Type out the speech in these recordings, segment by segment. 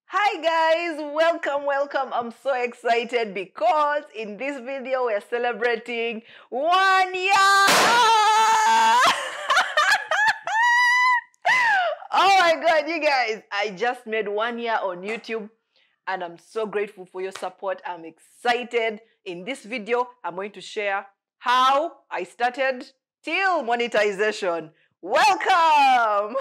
Hi guys, welcome. I'm so excited because in this video we're celebrating 1 year. Oh my god, you guys, I just made 1 year on YouTube and I'm so grateful for your support. I'm excited. In this video, I'm going to share how I started till monetization. Welcome.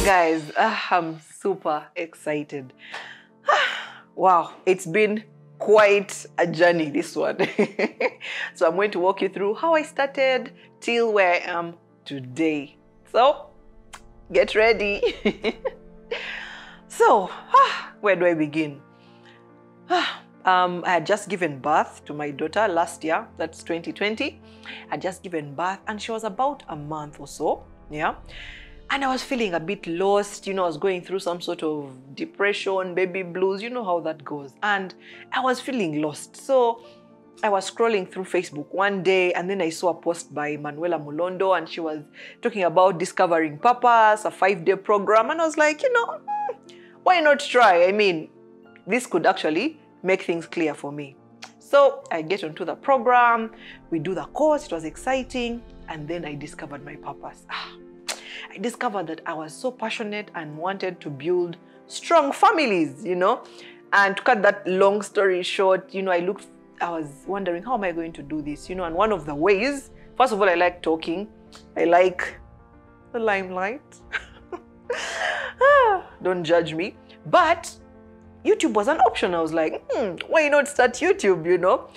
Guys, I'm super excited. Wow, it's been quite a journey, this one. So I'm going to walk you through how I started till where I am today. So get ready. So where do I begin? I had just given birth to my daughter last year. That's 2020. I had just given birth and she was about a month or so. Yeah. And I was feeling a bit lost, I was going through some sort of depression, baby blues, you know how that goes. And I was feeling lost. So I was scrolling through Facebook one day and then I saw a post by Manuela Mulondo and she was talking about discovering purpose, a 5-day program. And I was like, why not try? I mean, this could actually make things clear for me. So I get onto the program, we do the course, it was exciting. And then I discovered my purpose. I discovered that I was so passionate and wanted to build strong families, And to cut that long story short, I was wondering, how am I going to do this? And one of the ways, first of all, I like talking. I like the limelight. Don't judge me. But YouTube was an option. I was like, why not start YouTube,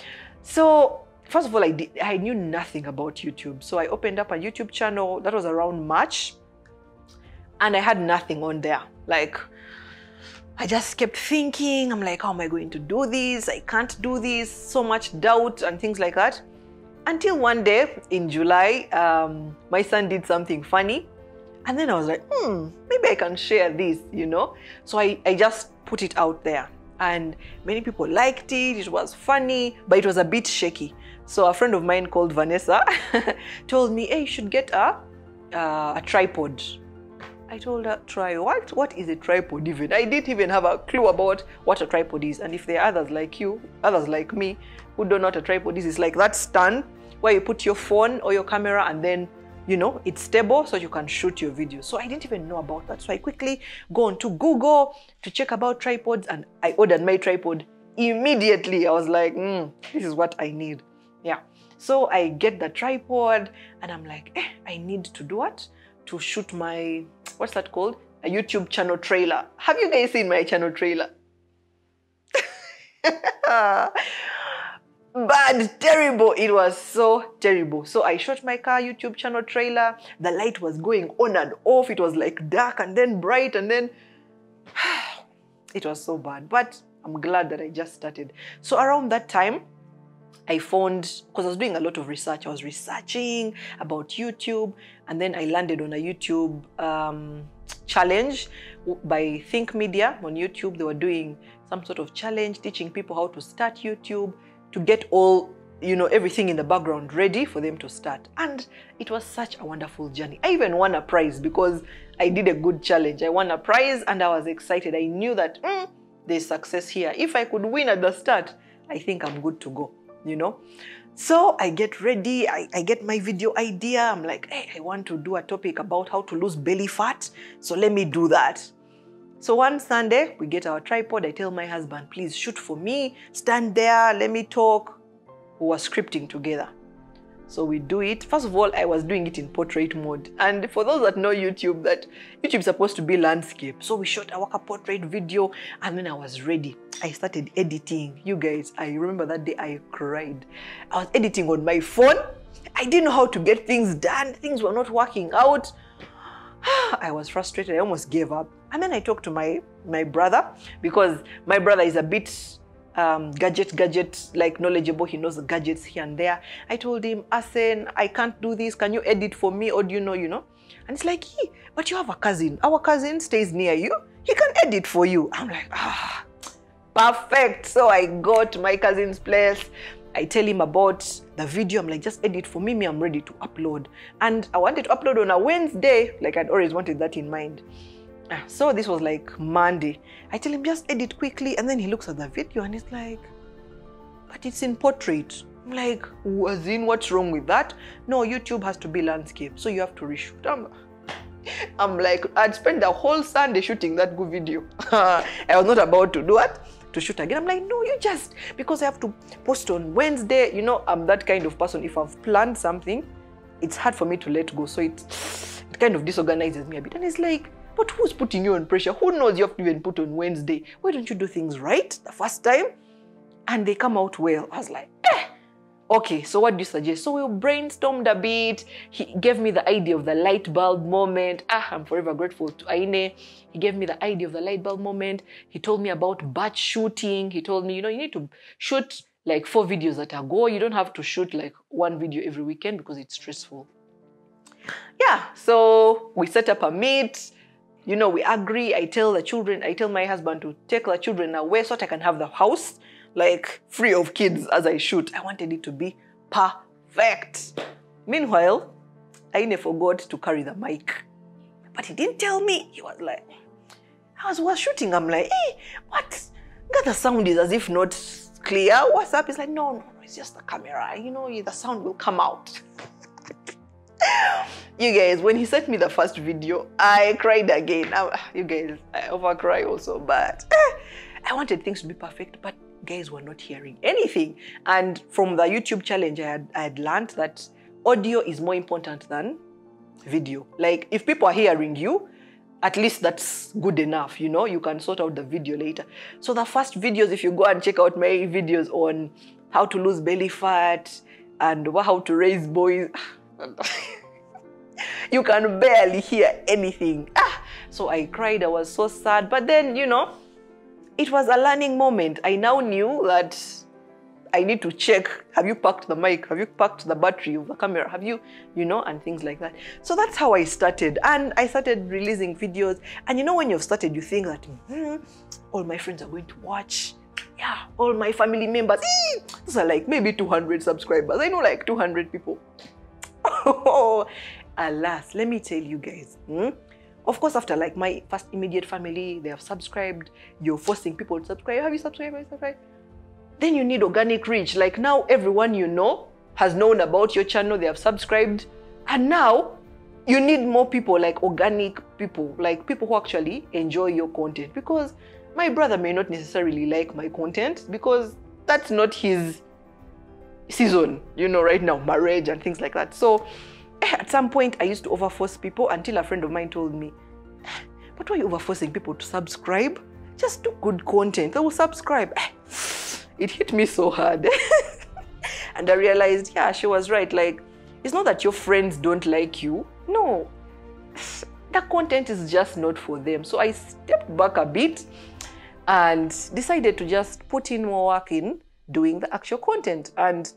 So first of all, I knew nothing about YouTube. So I opened up a YouTube channel. That was around March. And I had nothing on there. Like, I just kept thinking, I'm like, how am I going to do this? I can't do this. So much doubt and things like that. Until one day in July, my son did something funny. And then I was like, maybe I can share this, So I just put it out there. And many people liked it. It was funny, but it was a bit shaky. So a friend of mine called Vanessa told me, hey, you should get a tripod. I told her, try what? What is a tripod even? I didn't even have a clue about what a tripod is. And if there are others like you, others like me, who don't know what a tripod is, it's like that stand where you put your phone or your camera and then, it's stable so you can shoot your video. So I didn't even know about that. So I quickly go on to Google to check about tripods and I ordered my tripod immediately. I was like, this is what I need. Yeah. So I get the tripod and I'm like, I need to do what? To shoot my, what's that called? A YouTube channel trailer. Have you guys seen my channel trailer? Bad, terrible. It was so terrible. So I shot my car YouTube channel trailer. The light was going on and off. It was like dark and then bright and then it was so bad. But I'm glad that I just started. So around that time, I found, because I was doing a lot of research, I was researching about YouTube, and then I landed on a YouTube challenge by Think Media on YouTube. They were doing some sort of challenge, teaching people how to start YouTube, to get all, everything in the background ready for them to start. And it was such a wonderful journey. I even won a prize because I did a good challenge. I won a prize and I was excited. I knew that there's success here. If I could win at the start, I think I'm good to go. So I get ready, I get my video idea. I'm like, hey, I want to do a topic about how to lose belly fat. So let me do that. So one Sunday, we get our tripod. I tell my husband, please shoot for me. Stand there, let me talk. We were scripting together. So we do it. First of all, I was doing it in portrait mode. And for those that know YouTube, that YouTube is supposed to be landscape. So we shot a portrait video and then I was ready. I started editing. You guys, I remember that day I cried. I was editing on my phone. I didn't know how to get things done. Things were not working out. I was frustrated. I almost gave up. And then I talked to my brother because my brother is a bit gadget, like knowledgeable. He knows the gadgets here and there. I told him, Asen, I can't do this. Can you edit for me? Or do you know? And it's like, hey, but you have a cousin. Our cousin stays near you. He can edit for you. I'm like, perfect. So I go to my cousin's place. I tell him about the video. I'm like, just edit for me. I'm ready to upload. And I wanted to upload on a Wednesday. Like, I'd always wanted that in mind. So this was like Monday. I tell him, just edit quickly. And then he looks at the video and he's like, but it's in portrait. I'm like, as in, what's wrong with that? No, YouTube has to be landscape, so you have to reshoot. I'm like, I'd spent the whole Sunday shooting that good video. I was not about to do what? To shoot again. I'm like, no, you just, because I have to post on Wednesday. You know, I'm that kind of person. If I've planned something, it's hard for me to let go. So it kind of disorganizes me a bit. And it's like, but who's putting you on pressure? Who knows you have to even put on Wednesday? Why don't you do things right the first time? And they come out well. I was like, okay, so what do you suggest? So we brainstormed a bit. He gave me the idea of the light bulb moment. I'm forever grateful to Aine. He gave me the idea of the light bulb moment. He told me about batch shooting. He told me, you know, you need to shoot like 4 videos at a go. You don't have to shoot like 1 video every weekend because it's stressful. Yeah, so we set up a meet. You know, we agree. I tell my husband to take the children away so that I can have the house like free of kids as I shoot. I wanted it to be perfect. Meanwhile, Aine forgot to carry the mic. But he didn't tell me. He was like, I was shooting. I'm like, hey, what? God, the sound is as if not clear. What's up? He's like, no, it's just the camera. You know, the sound will come out. You guys, when he sent me the first video, I cried again. You guys, I overcry also, but I wanted things to be perfect, but guys were not hearing anything. And from the YouTube challenge, I had learned that audio is more important than video. Like, if people are hearing you, at least that's good enough, you know, you can sort out the video later. So the first videos, if you go and check out my videos on how to lose belly fat and how to raise boys, you can barely hear anything. So I cried. I was so sad. But then, you know, it was a learning moment. I now knew that I need to check, have you packed the mic? Have you packed the battery of the camera? Have you, you know, and things like that. So that's how I started. And I started releasing videos. And you know, when you've started, you think that, all my friends are going to watch. Yeah, all my family members. Those are like maybe 200 subscribers. I know like 200 people. Alas, let me tell you guys. Of course, after like my first immediate family, they have subscribed. You're forcing people to subscribe. Have you subscribed? Have you subscribed? Then you need organic reach. Like now, everyone you know has known about your channel. They have subscribed. And now, you need more people, like organic people. Like people who actually enjoy your content. Because my brother may not necessarily like my content. Because that's not his season, you know, right now. Marriage and things like that. So, at some point, I used to overforce people until a friend of mine told me, but why are you overforcing people to subscribe? Just do good content. They will subscribe. It hit me so hard. And I realized, yeah, she was right. Like, it's not that your friends don't like you. No. The content is just not for them. So I stepped back a bit and decided to just put in more work in doing the actual content. And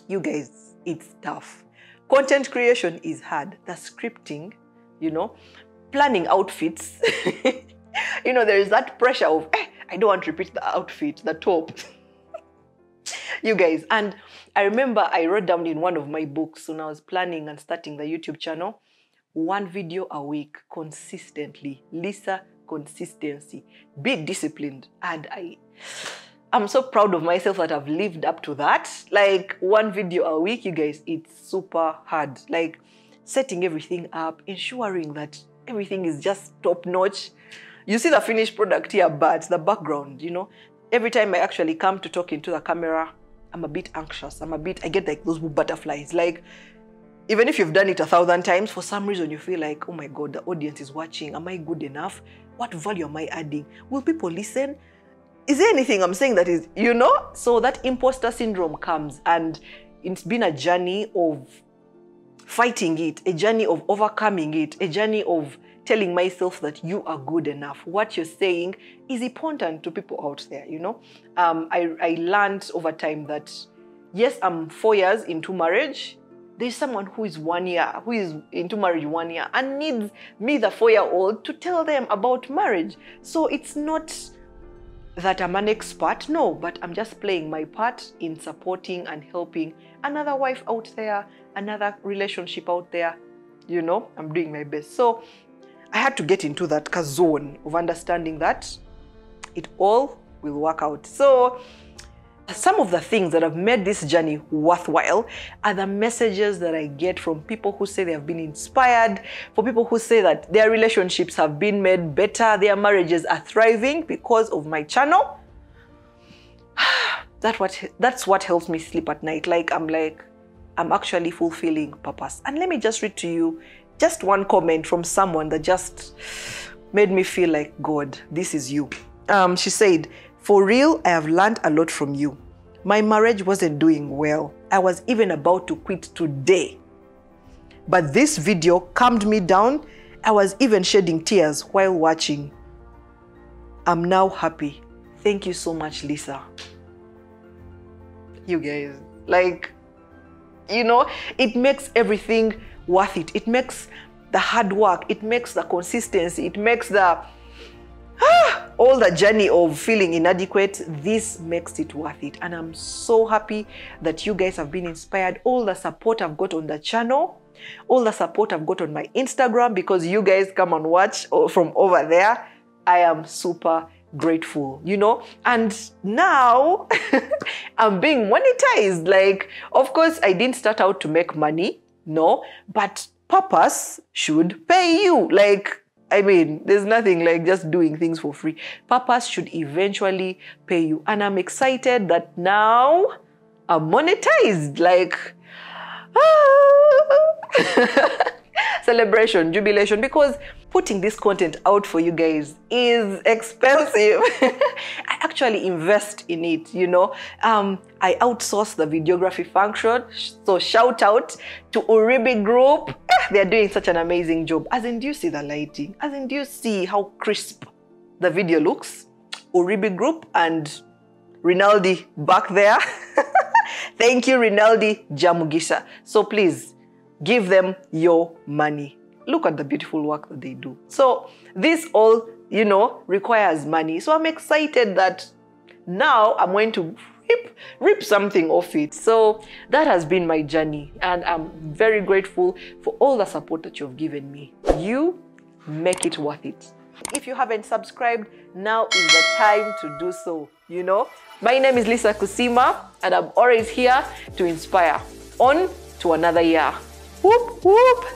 you guys, it's tough. Content creation is hard. The scripting, you know, planning outfits. You know, there is that pressure of, I don't want to repeat the outfit, the top. You guys, and I remember I wrote down in one of my books when I was planning and starting the YouTube channel, 1 video a week, consistently. Lisa, consistency. Be disciplined. And I'm so proud of myself that I've lived up to that. Like 1 video a week, you guys, it's super hard. Like setting everything up, ensuring that everything is just top notch. You see the finished product here, but the background, you know, every time I actually come to talk into the camera, I'm a bit anxious. I get like those butterflies. Like, even if you've done it 1,000 times, for some reason you feel like, oh my God, the audience is watching. Am I good enough? What value am I adding? Will people listen? Is there anything I'm saying that is, you know? So that imposter syndrome comes, and it's been a journey of fighting it, a journey of overcoming it, a journey of telling myself that you are good enough. What you're saying is important to people out there, you know? I learned over time that, yes, I'm 4 years into marriage. There's someone who is 1 year, who is into marriage 1 year, and needs me, the 4-year-old, to tell them about marriage. So it's not that I'm an expert. No, but I'm just playing my part in supporting and helping another wife out there, another relationship out there. You know, I'm doing my best. So I had to get into that zone of understanding that it all will work out. So some of the things that have made this journey worthwhile are the messages that I get from people who say they have been inspired, for people who say that their relationships have been made better, their marriages are thriving because of my channel. That's what helps me sleep at night. I'm actually fulfilling purpose. And let me just read to you just one comment from someone that just made me feel like, God, this is you. She said, "For real, I have learned a lot from you. My marriage wasn't doing well. I was even about to quit today. But this video calmed me down. I was even shedding tears while watching. I'm now happy. Thank you so much, Lisa." You guys, you know, it makes everything worth it. It makes the hard work, it makes the consistency, it makes the all the journey of feeling inadequate. This makes it worth it. And I'm so happy that you guys have been inspired. All the support I've got on the channel, all the support I've got on my Instagram, because you guys come and watch from over there. I am super grateful, you know. And now I'm being monetized. Of course, I didn't start out to make money, no, but purpose should pay you. I mean, there's nothing like just doing things for free. Purpose should eventually pay you. And I'm excited that now I'm monetized. Celebration, jubilation, because putting this content out for you guys is expensive. I actually invest in it, you know. I outsource the videography function. So shout out to Uribi Group. They're doing such an amazing job. As in, do you see the lighting? As in, do you see how crisp the video looks? Uribi Group and Rinaldi back there. Thank you, Rinaldi Jamugisha. So please, give them your money. Look at the beautiful work that they do. So this all, you know, requires money. So I'm excited that now I'm going to rip something off it. So that has been my journey. And I'm very grateful for all the support that you've given me. You make it worth it. If you haven't subscribed, now is the time to do so, you know. My name is Lisa Kusiima, and I'm always here to inspire. On to another year. Whoop, whoop.